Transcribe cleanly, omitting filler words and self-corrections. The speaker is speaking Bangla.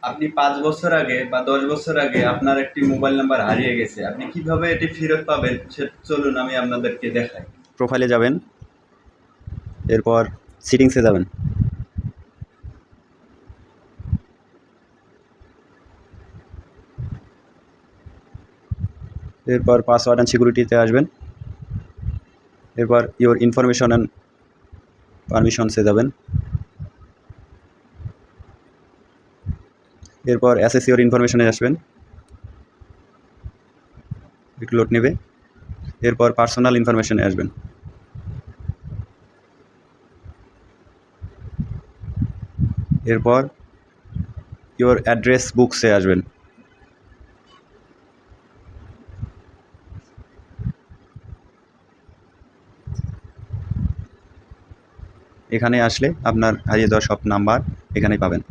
আপনি ৫ বছর আগে বা ১০ বছর আগে আপনার একটি মোবাইল নাম্বার হারিয়ে গেছে। আপনি কিভাবে এটি ফেরত পাবেন চলুন আমি আপনাদেরকে দেখাই। প্রোফাইলে যাবেন, এরপর সেটিংসে যাবেন। এরপর পাসওয়ার্ড অ্যান্ড সিকিউরিটিতে আসবেন। এরপর ইওর ইনফরমেশন অ্যান্ড পারমিশনসে যাবেন। এরপর অ্যাসেস ইওর ইনফরমেশনে আসবেন, একটু লোড নেবে। এরপর পার্সোনাল ইনফরমেশনে আসবেন। এরপর ইওর অ্যাড্রেস বুকসে আসবেন। এখানে আসলে আপনার হারিয়ে যাওয়া সব নাম্বার এখানেই পাবেন।